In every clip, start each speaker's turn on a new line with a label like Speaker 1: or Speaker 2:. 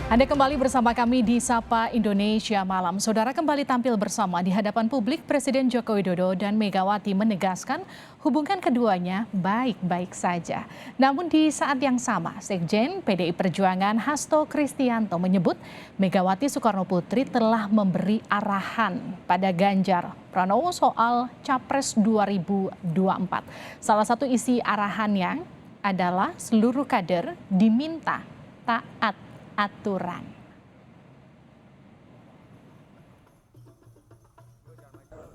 Speaker 1: Anda kembali bersama kami di Sapa Indonesia Malam. Saudara kembali tampil bersama di hadapan publik Presiden Joko Widodo dan Megawati menegaskan hubungan keduanya baik-baik saja. Namun di saat yang sama, Sekjen PDI Perjuangan Hasto Kristianto menyebut Megawati Soekarno Putri telah memberi arahan pada Ganjar Pranowo soal Capres 2024. Salah satu isi arahannya adalah seluruh kader diminta taat aturan.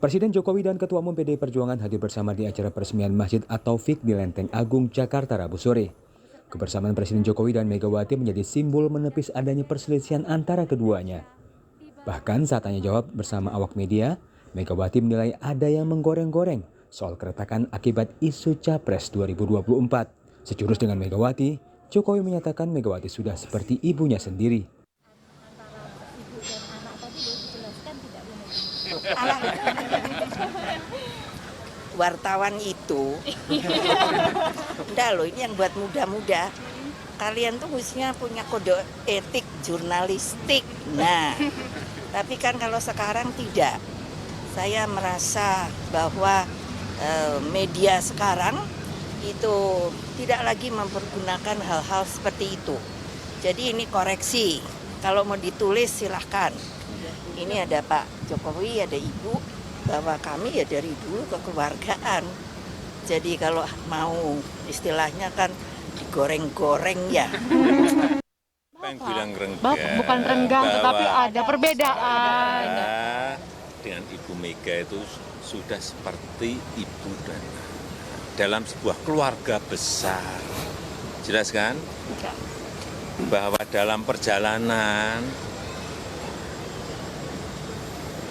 Speaker 2: Presiden Jokowi dan Ketua Umum PDI Perjuangan hadir bersama di acara peresmian Masjid At-Taufik di Lenteng Agung, Jakarta, Rabu sore. Kebersamaan Presiden Jokowi dan Megawati menjadi simbol menepis adanya perselisihan antara keduanya. Bahkan saat tanya jawab bersama awak media, Megawati menilai ada yang menggoreng-goreng soal keretakan akibat isu Capres 2024. Sejurus dengan Megawati, Jokowi menyatakan Megawati sudah seperti ibunya sendiri.
Speaker 3: Wartawan itu, enggak loh, ini yang buat muda-muda. Kalian tuh mestinya punya kode etik jurnalistik. Nah, tapi kan kalau sekarang tidak. Saya merasa bahwa media sekarang itu tidak lagi mempergunakan hal-hal seperti itu. Jadi ini koreksi. Kalau mau ditulis silahkan. Ini ada Pak Jokowi, ada Ibu, bahwa kami ya dari dulu kekeluargaan. Jadi kalau mau istilahnya kan digoreng-goreng ya.
Speaker 4: Bilang renggang,
Speaker 5: bukan renggang, tetapi ada perbedaan.
Speaker 4: Dengan Ibu Mega itu sudah seperti ibu dan anak dalam sebuah keluarga besar. Jelas kan? Bahwa dalam perjalanan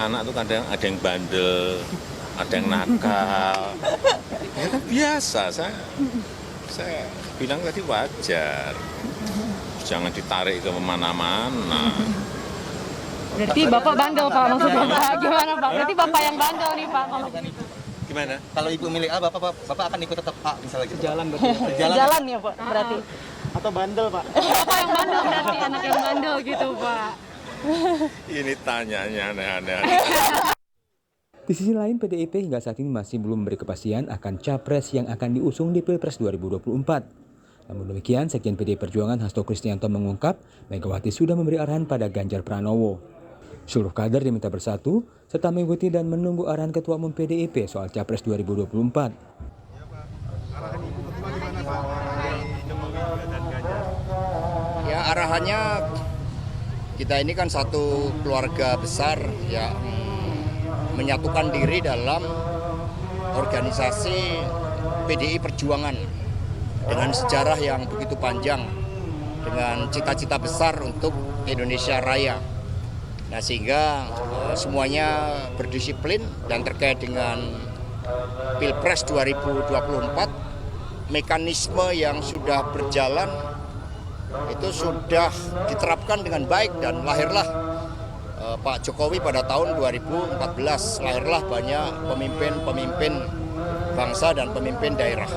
Speaker 4: anak itu kadang ada yang bandel, ada yang nakal. Ya kan biasa, saya bilang tadi wajar. Jangan ditarik ke mana-mana.
Speaker 5: Berarti Bapak bandel Pak maksudnya Pak? Gimana Pak? Berarti Bapak yang bandel nih Pak?
Speaker 4: Gimana?
Speaker 6: Kalau Ibu milih A, Bapak akan ikut tetap A misalnya gitu.
Speaker 5: Jalan ya Pak berarti?
Speaker 6: Atau bandel Pak?
Speaker 5: Bapak yang bandel berarti, anak yang bandel gitu Pak.
Speaker 4: Ini tanyanya aneh-aneh.
Speaker 2: Di sisi lain, PDIP hingga saat ini masih belum memberi kepastian akan capres yang akan diusung di Pilpres 2024. Namun demikian, Sekjen PDI Perjuangan Hasto Kristianto mengungkap Megawati sudah memberi arahan pada Ganjar Pranowo. Seluruh kader diminta bersatu serta mengikuti dan menunggu arahan Ketua Umum PDIP soal Capres 2024.
Speaker 7: Ya arahannya kita ini kan satu keluarga besar ya, menyatukan diri dalam organisasi PDI Perjuangan dengan sejarah yang begitu panjang, dengan cita-cita besar untuk Indonesia Raya. Nah sehingga semuanya berdisiplin dan terkait dengan Pilpres 2024, mekanisme yang sudah berjalan itu sudah diterapkan dengan baik dan lahirlah Pak Jokowi pada tahun 2014, lahirlah banyak pemimpin-pemimpin bangsa dan pemimpin daerah.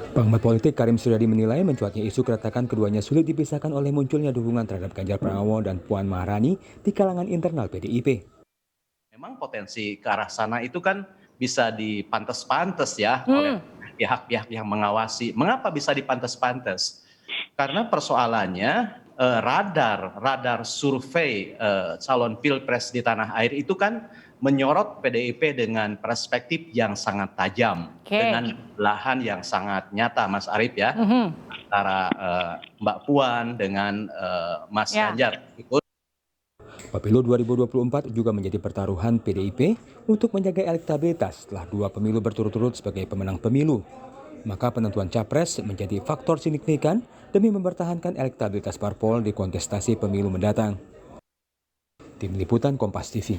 Speaker 2: Pengamat politik Karim Suryadi menilai mencuatnya isu keretakan keduanya sulit dipisahkan oleh munculnya dukungan terhadap Ganjar Pranowo dan Puan Maharani di kalangan internal PDIP.
Speaker 8: Memang potensi ke arah sana itu kan bisa dipantes-pantes ya oleh pihak-pihak yang mengawasi. Mengapa bisa dipantes-pantes? Karena persoalannya radar survei calon pilpres di tanah air itu kan menyorot PDIP dengan perspektif yang sangat tajam, dengan lahan yang sangat nyata, Mas Arief ya, antara Mbak Puan dengan Mas Ganjar.
Speaker 2: Pemilu 2024 juga menjadi pertaruhan PDIP untuk menjaga elektabilitas setelah 2 pemilu berturut-turut sebagai pemenang pemilu. Maka penentuan capres menjadi faktor signifikan demi mempertahankan elektabilitas parpol di kontestasi pemilu mendatang. Tim Liputan Kompas TV.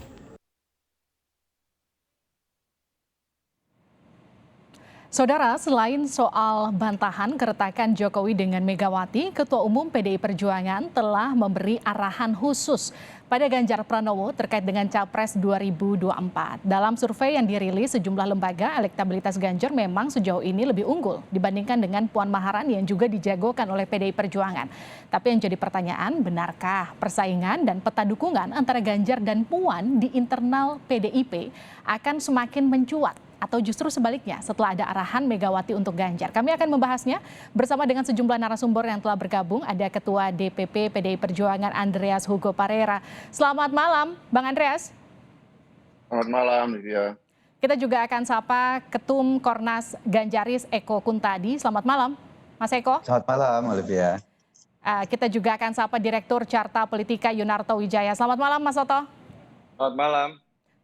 Speaker 1: Saudara, selain soal bantahan keretakan Jokowi dengan Megawati, Ketua Umum PDI Perjuangan telah memberi arahan khusus pada Ganjar Pranowo terkait dengan Capres 2024. Dalam survei yang dirilis sejumlah lembaga, elektabilitas Ganjar memang sejauh ini lebih unggul dibandingkan dengan Puan Maharani yang juga dijagokan oleh PDI Perjuangan. Tapi yang jadi pertanyaan, benarkah persaingan dan peta dukungan antara Ganjar dan Puan di internal PDIP akan semakin mencuat? Atau justru sebaliknya setelah ada arahan Megawati untuk Ganjar. Kami akan membahasnya bersama dengan sejumlah narasumber yang telah bergabung. Ada Ketua DPP PDI Perjuangan Andreas Hugo Parera. Selamat malam, Bang Andreas.
Speaker 9: Selamat malam, Livia.
Speaker 1: Kita juga akan sapa Ketum Kornas Ganjaris Eko Kuntadi. Selamat malam, Mas Eko.
Speaker 10: Selamat malam, Olivia.
Speaker 1: Kita juga akan sapa Direktur Carta Politika Yunarto Wijaya. Selamat malam, Mas Soto.
Speaker 9: Selamat malam.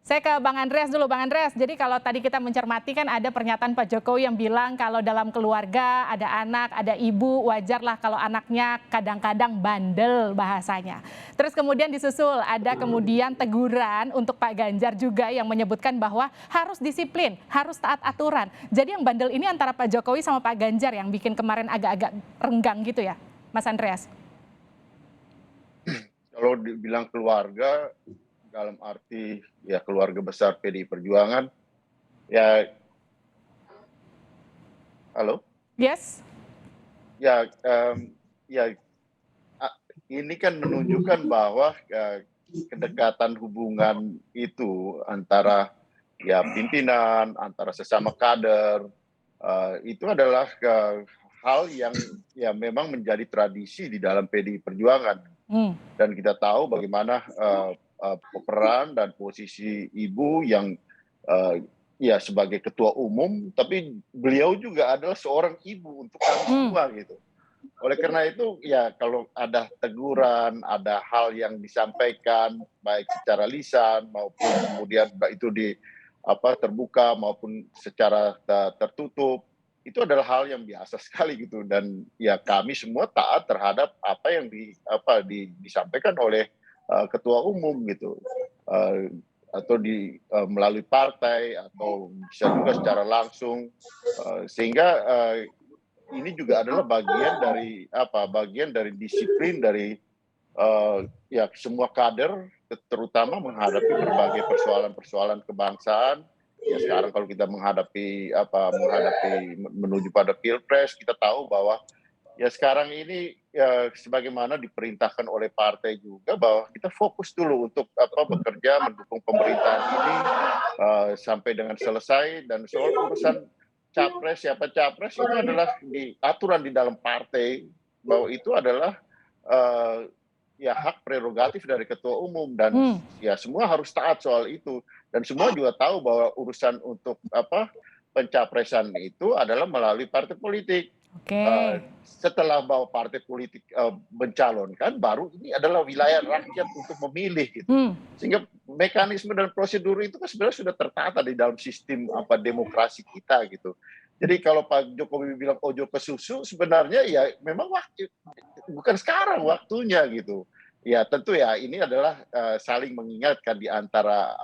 Speaker 1: Saya ke Bang Andreas dulu. Bang Andreas, jadi kalau tadi kita mencermati kan ada pernyataan Pak Jokowi yang bilang kalau dalam keluarga ada anak, ada ibu, wajarlah kalau anaknya kadang-kadang bandel bahasanya. Terus kemudian disusul ada kemudian teguran untuk Pak Ganjar juga yang menyebutkan bahwa harus disiplin, harus taat aturan. Jadi yang bandel ini antara Pak Jokowi sama Pak Ganjar yang bikin kemarin agak-agak renggang gitu ya, Mas Andreas?
Speaker 9: Kalau dibilang keluarga, dalam arti ya keluarga besar PDI Perjuangan, ya, halo?
Speaker 1: Yes.
Speaker 9: Ya, ini kan menunjukkan bahwa kedekatan hubungan itu antara ya pimpinan, antara sesama kader, itu adalah hal yang ya memang menjadi tradisi di dalam PDI Perjuangan. Dan kita tahu bagaimana peran dan posisi ibu yang ya sebagai ketua umum, tapi beliau juga adalah seorang ibu untuk kami semua gitu. Oleh karena itu ya kalau ada teguran, ada hal yang disampaikan baik secara lisan maupun kemudian itu terbuka maupun secara tertutup, itu adalah hal yang biasa sekali gitu, dan ya kami semua taat terhadap apa yang disampaikan oleh ketua umum gitu, atau melalui partai atau bisa juga secara langsung, sehingga ini juga adalah bagian dari disiplin dari ya semua kader, terutama menghadapi berbagai persoalan kebangsaan. Ya sekarang kalau kita menghadapi menuju pada Pilpres, kita tahu bahwa ya sekarang ini ya sebagaimana diperintahkan oleh partai juga bahwa kita fokus dulu untuk bekerja mendukung pemerintahan ini sampai dengan selesai, dan soal urusan capres siapa capres itu adalah aturan di dalam partai, bahwa itu adalah ya hak prerogatif dari ketua umum, dan ya semua harus taat soal itu, dan semua juga tahu bahwa urusan untuk pencapresan itu adalah melalui partai politik. Setelah bahwa partai politik mencalonkan, baru ini adalah wilayah rakyat untuk memilih gitu. Sehingga mekanisme dan prosedur itu kan sebenarnya sudah tertata di dalam sistem demokrasi kita gitu. Jadi kalau Pak Jokowi bilang ojo ke susu, sebenarnya ya memang bukan sekarang waktunya gitu. Ya tentu ya ini adalah saling mengingatkan di antara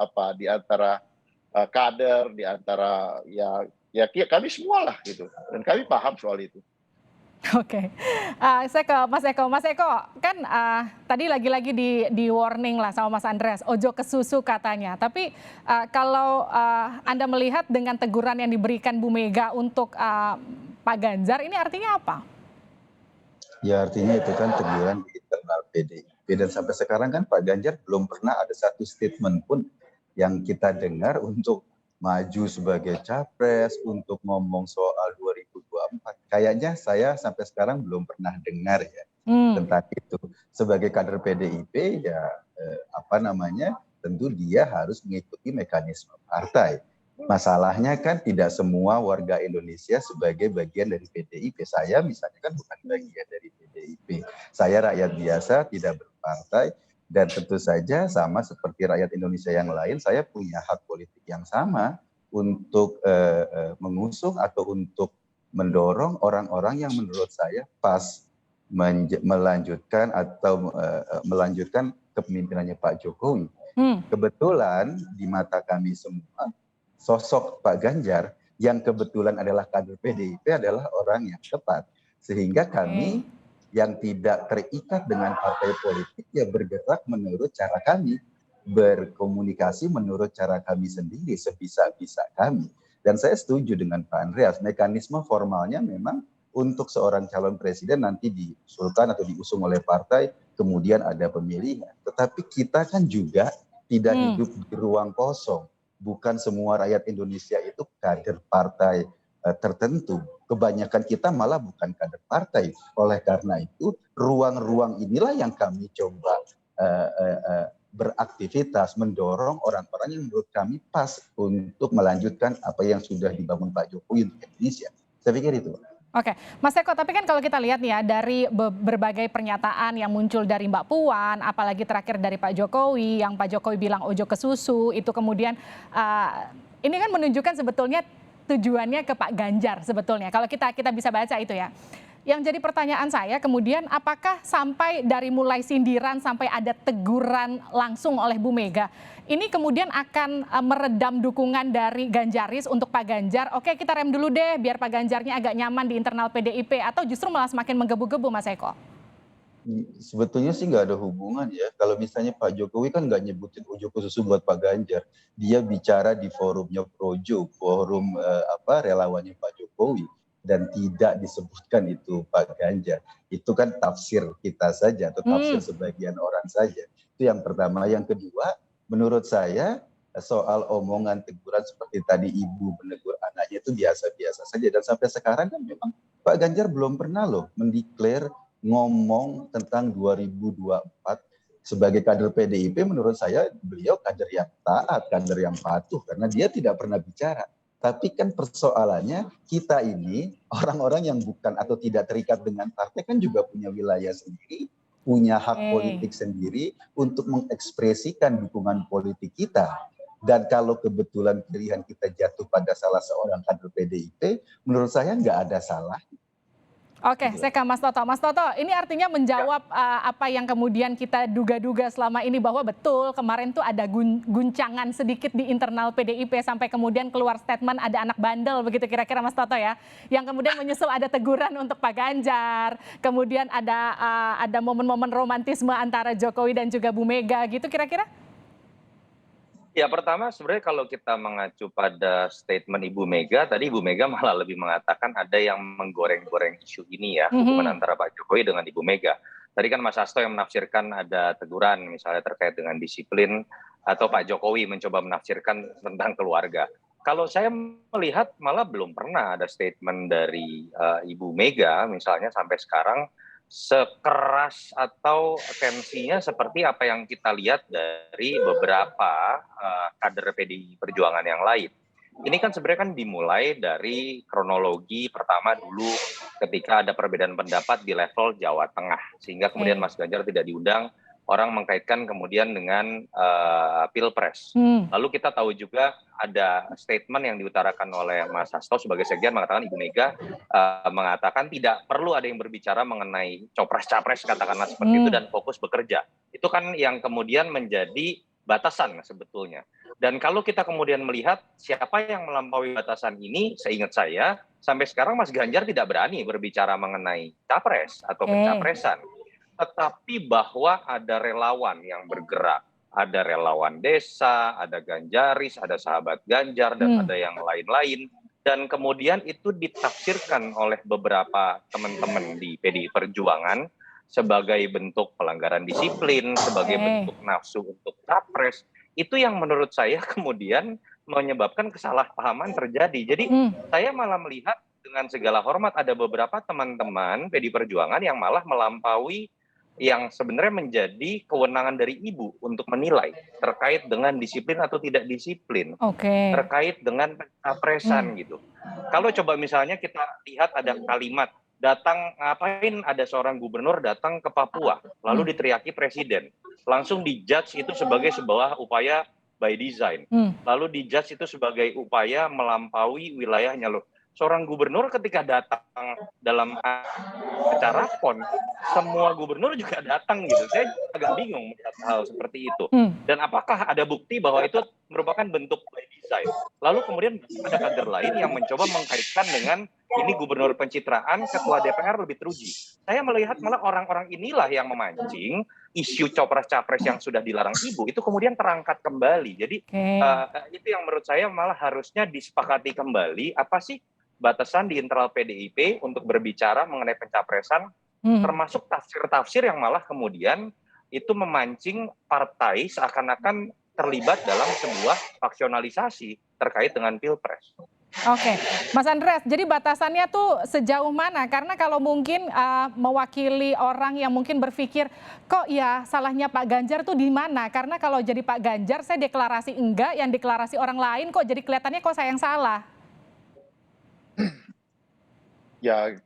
Speaker 9: kader, di antara ya kami semua lah gitu, dan kami paham soal itu.
Speaker 1: Oke, saya ke Mas Eko. Mas Eko, kan tadi lagi-lagi di warning lah sama Mas Andreas, ojo ke susu katanya. Tapi kalau Anda melihat dengan teguran yang diberikan Bu Mega untuk Pak Ganjar, ini artinya apa?
Speaker 10: Ya artinya itu kan teguran di internal PDIP, dan sampai sekarang kan Pak Ganjar belum pernah ada satu statement pun yang kita dengar untuk maju sebagai capres, untuk ngomong soal 2024. Kayaknya saya sampai sekarang belum pernah dengar ya tentang itu. Sebagai kader PDIP ya tentu dia harus mengikuti mekanisme partai. Masalahnya kan tidak semua warga Indonesia sebagai bagian dari PDIP. Saya misalnya kan bukan bagian dari PDIP. Saya rakyat biasa, tidak berpartai. Dan tentu saja sama seperti rakyat Indonesia yang lain, saya punya hak politik yang sama untuk mengusung atau untuk mendorong orang-orang yang menurut saya pas melanjutkan kepemimpinannya Pak Jokowi. Kebetulan di mata kami semua, sosok Pak Ganjar yang kebetulan adalah kader PDIP adalah orang yang tepat. Sehingga kami yang tidak terikat dengan partai politik ya bergerak menurut cara kami, berkomunikasi menurut cara kami sendiri, sebisa-bisa kami. Dan saya setuju dengan Pak Andreas, mekanisme formalnya memang untuk seorang calon presiden nanti diusulkan atau diusung oleh partai, kemudian ada pemilihan. Tetapi kita kan juga tidak hidup di ruang kosong. Bukan semua rakyat Indonesia itu kader partai tertentu. Kebanyakan kita malah bukan kader partai. Oleh karena itu, ruang-ruang inilah yang kami coba beraktivitas, mendorong orang-orang yang menurut kami pas untuk melanjutkan apa yang sudah dibangun Pak Jokowi untuk Indonesia. Saya pikir itu.
Speaker 1: Oke, Mas Eko, tapi kan kalau kita lihat nih ya, dari berbagai pernyataan yang muncul dari Mbak Puan, apalagi terakhir dari Pak Jokowi, yang Pak Jokowi bilang ojo ke susu, itu kemudian ini kan menunjukkan sebetulnya tujuannya ke Pak Ganjar sebetulnya, kalau kita bisa baca itu ya. Yang jadi pertanyaan saya kemudian, apakah sampai dari mulai sindiran sampai ada teguran langsung oleh Bu Mega, ini kemudian akan meredam dukungan dari Ganjaris untuk Pak Ganjar? Oke, kita rem dulu deh biar Pak Ganjarnya agak nyaman di internal PDIP, atau justru malah semakin menggebu-gebu, Mas Eko?
Speaker 10: Sebetulnya sih nggak ada hubungan ya. Kalau misalnya Pak Jokowi kan nggak nyebutin ojo ke susu buat Pak Ganjar. Dia bicara di forumnya Projo, forum relawannya Pak Jokowi. Dan tidak disebutkan itu Pak Ganjar. Itu kan tafsir kita saja atau tafsir sebagian orang saja. Itu yang pertama. Yang kedua, menurut saya soal omongan teguran seperti tadi ibu menegur anaknya itu biasa-biasa saja. Dan sampai sekarang kan memang Pak Ganjar belum pernah loh mendeklar ngomong tentang 2024 sebagai kader PDIP. Menurut saya beliau kader yang taat, kader yang patuh karena dia tidak pernah bicara. Tapi kan persoalannya kita ini orang-orang yang bukan atau tidak terikat dengan partai kan juga punya wilayah sendiri, punya hak politik sendiri untuk mengekspresikan dukungan politik kita. Dan kalau kebetulan pilihan kita jatuh pada salah seorang kader PDIP, menurut saya nggak ada salah.
Speaker 1: Oke, saya ke Mas Toto. Mas Toto, ini artinya menjawab apa yang kemudian kita duga-duga selama ini, bahwa betul kemarin tuh ada guncangan sedikit di internal PDIP sampai kemudian keluar statement ada anak bandel begitu kira-kira, Mas Toto ya. Yang kemudian menyusul ada teguran untuk Pak Ganjar, kemudian ada momen-momen romantisme antara Jokowi dan juga Bu Mega gitu kira-kira?
Speaker 11: Ya, pertama sebenarnya kalau kita mengacu pada statement Ibu Mega, tadi Ibu Mega malah lebih mengatakan ada yang menggoreng-goreng isu ini ya, hubungan antara Pak Jokowi dengan Ibu Mega. Tadi kan Mas Hasto yang menafsirkan ada teguran misalnya terkait dengan disiplin, atau Pak Jokowi mencoba menafsirkan tentang keluarga. Kalau saya melihat malah belum pernah ada statement dari Ibu Mega misalnya sampai sekarang sekeras atau tensinya seperti apa yang kita lihat dari beberapa kader PDI Perjuangan yang lain. Ini kan sebenarnya kan dimulai dari kronologi pertama dulu ketika ada perbedaan pendapat di level Jawa Tengah, sehingga kemudian Mas Ganjar tidak diundang, orang mengkaitkan kemudian dengan Pilpres. Lalu kita tahu juga ada statement yang diutarakan oleh Mas Hasto sebagai sekjen mengatakan Ibu Mega mengatakan tidak perlu ada yang berbicara mengenai copres-capres katakanlah seperti itu dan fokus bekerja. Itu kan yang kemudian menjadi batasan sebetulnya. Dan kalau kita kemudian melihat siapa yang melampaui batasan ini, seingat saya sampai sekarang Mas Ganjar tidak berani berbicara mengenai capres atau pencapresan. Tetapi bahwa ada relawan yang bergerak, ada relawan desa, ada Ganjaris, ada sahabat Ganjar, dan ada yang lain-lain. Dan kemudian itu ditafsirkan oleh beberapa teman-teman di PDI Perjuangan sebagai bentuk pelanggaran disiplin, sebagai bentuk nafsu untuk capres. Itu yang menurut saya kemudian menyebabkan kesalahpahaman terjadi. Jadi saya malah melihat dengan segala hormat ada beberapa teman-teman PDI Perjuangan yang malah melampaui yang sebenarnya menjadi kewenangan dari ibu untuk menilai terkait dengan disiplin atau tidak disiplin, terkait dengan pencapresan gitu. Kalau coba misalnya kita lihat ada kalimat, datang ngapain ada seorang gubernur datang ke Papua, lalu diteriaki presiden, langsung dijudge itu sebagai sebuah upaya by design, lalu dijudge itu sebagai upaya melampaui wilayahnya loh. Seorang gubernur ketika datang dalam acara PON, semua gubernur juga datang gitu. Saya agak bingung melihat hal seperti itu. Dan apakah ada bukti bahwa itu merupakan bentuk by design. Lalu kemudian ada kader lain yang mencoba mengkaitkan dengan ini gubernur pencitraan, ketua DPR lebih teruji. Saya melihat malah orang-orang inilah yang memancing isu capres-capres yang sudah dilarang ibu itu kemudian terangkat kembali. Jadi itu yang menurut saya malah harusnya disepakati kembali apa sih batasan di internal PDIP untuk berbicara mengenai pencapresan, termasuk tafsir-tafsir yang malah kemudian itu memancing partai seakan-akan terlibat dalam sebuah faksionalisasi terkait dengan Pilpres.
Speaker 1: Oke, Mas Andreas, jadi batasannya tuh sejauh mana? Karena kalau mungkin mewakili orang yang mungkin berpikir, kok ya salahnya Pak Ganjar tuh di mana? Karena kalau jadi Pak Ganjar saya deklarasi enggak, yang deklarasi orang lain kok jadi kelihatannya kok saya yang salah.
Speaker 9: Ya,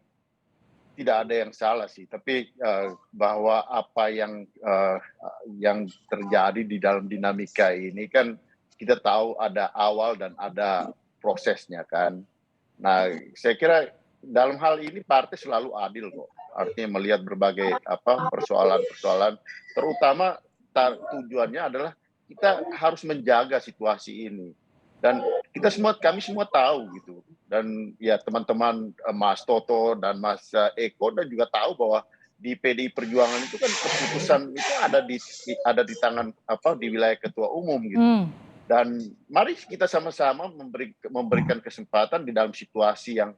Speaker 9: tidak ada yang salah sih, tapi bahwa apa yang terjadi di dalam dinamika ini kan kita tahu ada awal dan ada prosesnya kan. Nah, saya kira dalam hal ini partai selalu adil kok. Artinya melihat berbagai persoalan-persoalan, terutama tujuannya adalah kita harus menjaga situasi ini. Dan kami semua tahu gitu. Dan ya teman-teman Mas Toto dan Mas Eko dan juga tahu bahwa di PDI Perjuangan itu kan keputusan itu ada di tangan di wilayah ketua umum gitu. Dan mari kita sama-sama memberikan kesempatan di dalam situasi yang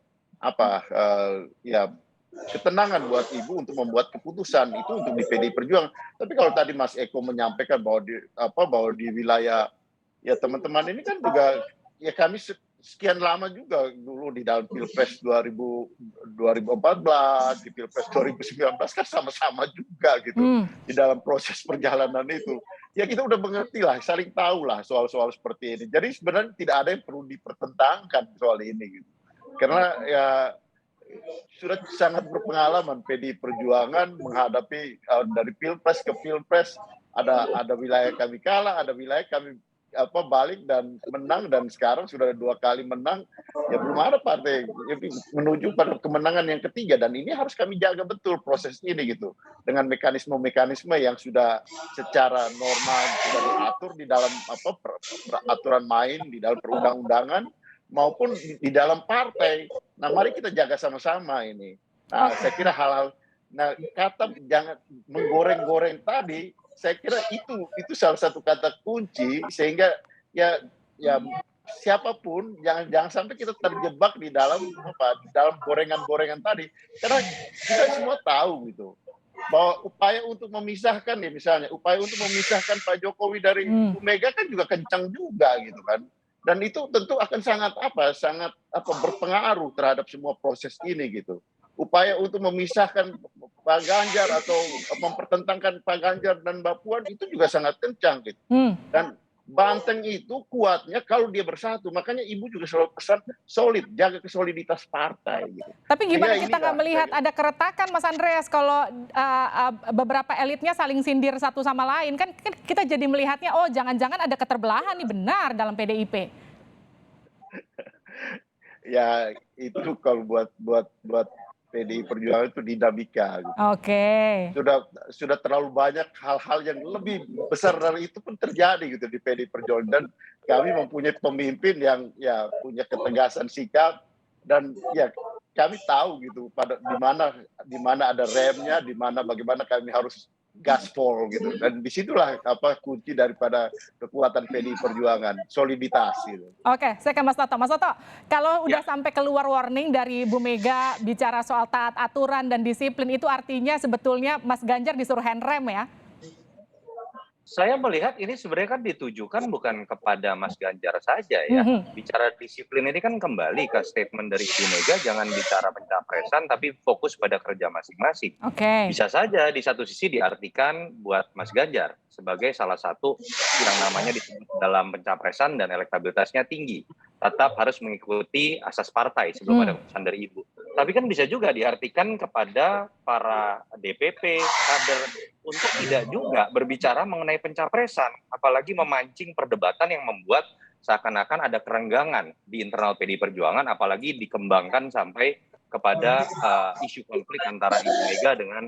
Speaker 9: ketenangan buat ibu untuk membuat keputusan itu untuk di PDI Perjuangan. Tapi kalau tadi Mas Eko menyampaikan bahwa di wilayah ya teman-teman ini kan juga ya kami sekian lama juga dulu di dalam Pilpres 2014, di Pilpres 2019 kan sama-sama juga gitu di dalam proses perjalanan itu. Ya kita udah mengerti lah, saling tahu lah soal-soal seperti ini. Jadi sebenarnya tidak ada yang perlu dipertentangkan soal ini gitu. Karena ya sudah sangat berpengalaman PDI Perjuangan menghadapi dari Pilpres ke Pilpres, ada wilayah kami kalah, ada wilayah kami balik dan menang, dan sekarang sudah 2 kali menang, ya belum ada partai menuju pada kemenangan yang ketiga, dan ini harus kami jaga betul proses ini gitu dengan mekanisme-mekanisme yang sudah secara normal sudah diatur di dalam peraturan main di dalam perundang-undangan maupun di dalam partai. Nah, mari kita jaga sama-sama ini. Nah, saya kira hal-hal kata jangan menggoreng-goreng tadi, saya kira itu salah satu kata kunci sehingga ya siapapun jangan sampai kita terjebak di dalam gorengan-gorengan tadi, karena kita semua tahu gitu bahwa upaya untuk memisahkan ya misalnya upaya untuk memisahkan Pak Jokowi dari Bu Mega kan juga kencang juga gitu kan, dan itu tentu akan sangat berpengaruh terhadap semua proses ini gitu. Upaya untuk memisahkan Pak Ganjar atau mempertentangkan Pak Ganjar dan Mbak Puan itu juga sangat kencang gitu. Dan banteng itu kuatnya kalau dia bersatu. Makanya Ibu juga selalu pesan solid, jaga kesoliditas partai gitu.
Speaker 1: Tapi gimana kita nggak melihat ada keretakan, Mas Andreas, kalau beberapa elitnya saling sindir satu sama lain, kan kita jadi melihatnya oh jangan-jangan ada keterbelahan nih benar dalam PDIP.
Speaker 9: Ya itu kalau buat PDI Perjuangan itu dinamika gitu.
Speaker 1: Oke.
Speaker 9: Sudah terlalu banyak hal-hal yang lebih besar dari itu pun terjadi gitu di PDI Perjuangan, dan kami mempunyai pemimpin yang ya punya ketegasan sikap, dan ya kami tahu gitu di mana ada remnya, di mana bagaimana kami harus gaspol gitu, dan disitulah kunci daripada kekuatan PDI Perjuangan, soliditas gitu.
Speaker 1: Oke, saya ke Mas Toto. Mas Toto, kalau udah sampai keluar warning dari Bu Mega bicara soal taat aturan dan disiplin, itu artinya sebetulnya Mas Ganjar disuruh handrem ya?
Speaker 11: Saya melihat ini sebenarnya kan ditujukan bukan kepada Mas Ganjar saja ya. Bicara disiplin ini kan kembali ke statement dari Ibu Mega, jangan bicara pencapresan tapi fokus pada kerja masing-masing. Bisa saja di satu sisi diartikan buat Mas Ganjar sebagai salah satu yang namanya disebut dalam pencapresan dan elektabilitasnya tinggi, tetap harus mengikuti asas partai sebelum ada keputusan dari Ibu. Tapi kan bisa juga diartikan kepada para DPP, kader, untuk tidak juga berbicara mengenai pencapresan, apalagi memancing perdebatan yang membuat seakan-akan ada kerenggangan di internal PDI Perjuangan, apalagi dikembangkan sampai kepada isu konflik antara Ibu Mega dengan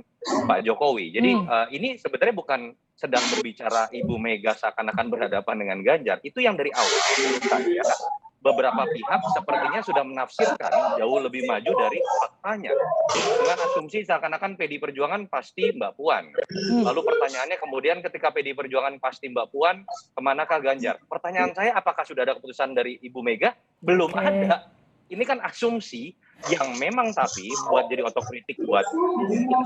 Speaker 11: Pak Jokowi. Jadi ini sebenarnya bukan sedang berbicara Ibu Mega seakan-akan berhadapan dengan Ganjar, itu yang dari awal menurut saya beberapa pihak sepertinya sudah menafsirkan jauh lebih maju dari faktanya. Dengan asumsi seakan-akan PDI Perjuangan pasti Mbak Puan. Lalu pertanyaannya kemudian ketika PDI Perjuangan pasti Mbak Puan, kemanakah Ganjar? Pertanyaan saya, apakah sudah ada keputusan dari Ibu Mega? Belum ada. Ini kan asumsi yang memang tapi buat jadi otokritik buat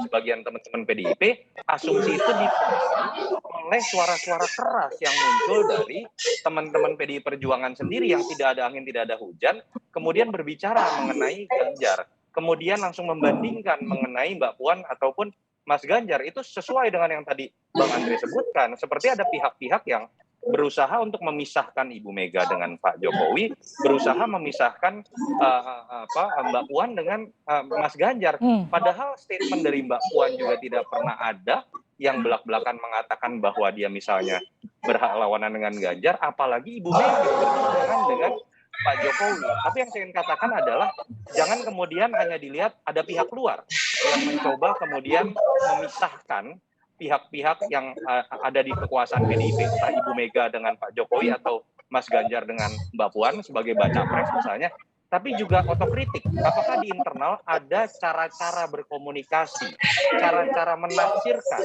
Speaker 11: sebagian teman-teman PDIP, asumsi itu dipenuhi oleh suara-suara keras yang muncul dari teman-teman PDI Perjuangan sendiri yang tidak ada angin, tidak ada hujan, kemudian berbicara mengenai Ganjar, kemudian langsung membandingkan mengenai Mbak Puan ataupun Mas Ganjar. Itu sesuai dengan yang tadi Bang Andre sebutkan, seperti ada pihak-pihak yang berusaha untuk memisahkan Ibu Mega dengan Pak Jokowi, berusaha memisahkan Mbak Puan dengan Mas Ganjar. Padahal statement dari Mbak Puan juga tidak pernah ada yang belak-belakan mengatakan bahwa dia misalnya berlawanan dengan Ganjar, apalagi Ibu Mega berlawanan dengan Pak Jokowi. Tapi yang saya ingin katakan adalah jangan kemudian hanya dilihat ada pihak luar yang mencoba kemudian memisahkan pihak-pihak yang ada di kekuasaan PDIP, entah Ibu Mega dengan Pak Jokowi atau Mas Ganjar dengan Mbak Puan sebagai baca pres misalnya, tapi juga otokritik. Apakah di internal ada cara-cara berkomunikasi, cara-cara menafsirkan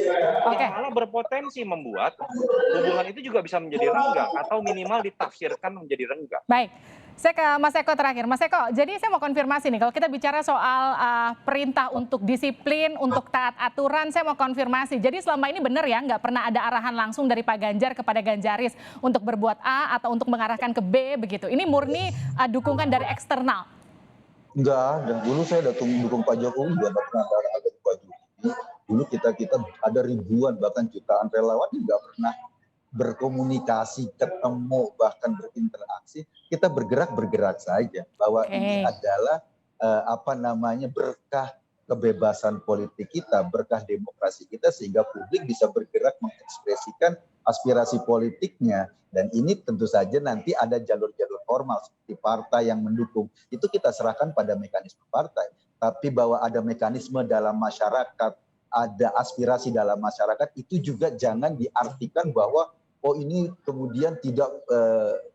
Speaker 11: yang malah berpotensi membuat hubungan itu juga bisa menjadi renggang atau minimal ditafsirkan menjadi renggang.
Speaker 1: Baik, saya ke Mas Eko terakhir. Mas Eko, jadi saya mau konfirmasi nih, kalau kita bicara soal perintah untuk disiplin, untuk taat aturan, saya mau konfirmasi. Jadi selama ini benar ya, nggak pernah ada arahan langsung dari Pak Ganjar kepada Ganjaris untuk berbuat A atau untuk mengarahkan ke B begitu. Ini murni dukungan dari eksternal.
Speaker 10: Enggak, dan dulu saya dukung Pak Jokowi, juga pernah ada arahan dari Pak Jokowi. Dulu kita ada ribuan bahkan jutaan relawan yang nggak pernah berkomunikasi, ketemu, bahkan berinteraksi. Kita bergerak saja bahwa ini adalah berkah kebebasan politik kita, berkah demokrasi kita, sehingga publik bisa bergerak mengekspresikan aspirasi politiknya. Dan ini tentu saja nanti ada jalur-jalur formal seperti partai yang mendukung, itu kita serahkan pada mekanisme partai. Tapi bahwa ada mekanisme dalam masyarakat, ada aspirasi dalam masyarakat, itu juga jangan diartikan bahwa ini kemudian tidak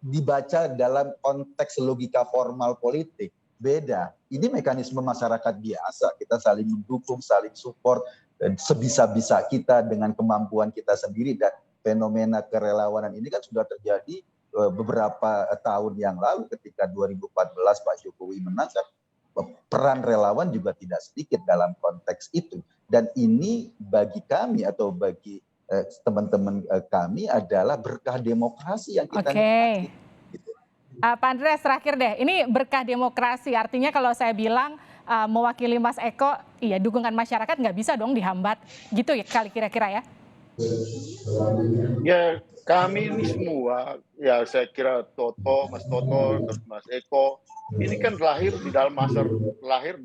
Speaker 10: dibaca dalam konteks logika formal politik. Beda, ini mekanisme masyarakat biasa, kita saling mendukung, saling support, dan sebisa-bisa kita dengan kemampuan kita sendiri. Dan fenomena kerelawanan ini kan sudah terjadi beberapa tahun yang lalu ketika 2014 Pak Jokowi menang, peran relawan juga tidak sedikit dalam konteks itu. Dan ini bagi kami atau bagi teman-teman kami adalah berkah demokrasi yang kita nikmati.
Speaker 1: Pak Andreas terakhir deh, ini berkah demokrasi artinya kalau saya bilang mewakili Mas Eko, iya dukungan masyarakat nggak bisa dong dihambat, gitu ya kali kira-kira ya?
Speaker 9: Ya kami ini semua, ya saya kira Mas Toto, Mas Eko, ini kan lahir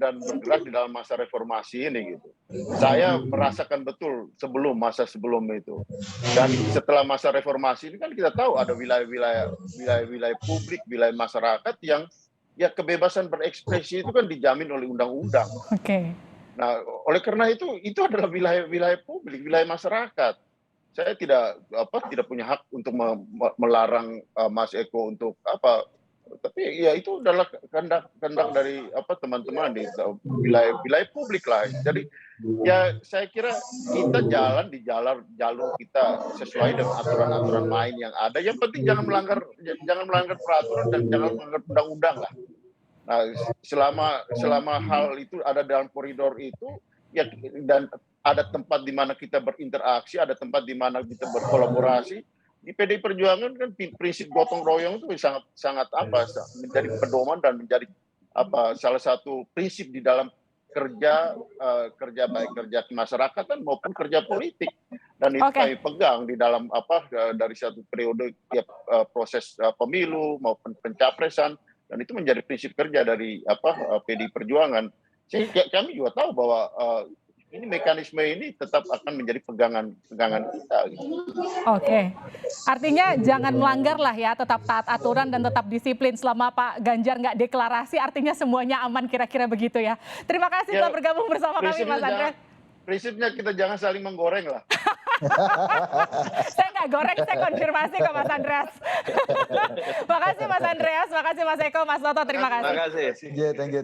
Speaker 9: dan bergerak di dalam masa reformasi ini gitu. Saya merasakan betul masa sebelum itu. Dan setelah masa reformasi ini kan kita tahu ada wilayah publik, wilayah masyarakat yang ya kebebasan berekspresi itu kan dijamin oleh undang-undang. Nah, oleh karena itu adalah wilayah publik, wilayah masyarakat. Saya tidak punya hak untuk melarang Mas Eko untuk tapi ya itu adalah kehendak dari teman-teman di wilayah publik lah. Jadi ya saya kira kita jalan di jalur kita sesuai dengan aturan-aturan main yang ada. Yang penting jangan melanggar peraturan dan jangan melanggar undang-undang lah. Nah, selama hal itu ada dalam koridor itu ya, dan ada tempat di mana kita berinteraksi, ada tempat di mana kita berkolaborasi. Di PDI Perjuangan kan prinsip gotong royong itu sangat menjadi pedoman dan menjadi salah satu prinsip di dalam kerja baik kerja kemasyarakatan maupun kerja politik. Dan itu kami pegang di dalam dari satu periode proses pemilu maupun pencapresan, dan itu menjadi prinsip kerja dari PDI Perjuangan. Sehingga kami juga tahu bahwa ini mekanisme ini tetap akan menjadi pegangan kita.
Speaker 1: Artinya jangan melanggar lah ya, tetap taat aturan dan tetap disiplin. Selama Pak Ganjar nggak deklarasi, artinya semuanya aman, kira-kira begitu ya. Terima kasih telah bergabung bersama kami, Mas Andreas.
Speaker 9: Prinsipnya kita jangan saling menggoreng lah.
Speaker 1: Saya nggak goreng, saya konfirmasi ke Mas Andreas. Makasih Mas Andreas, makasih Mas Eko, Mas Toto, terima kasih.
Speaker 11: Terima kasih.
Speaker 10: Yeah, thank you.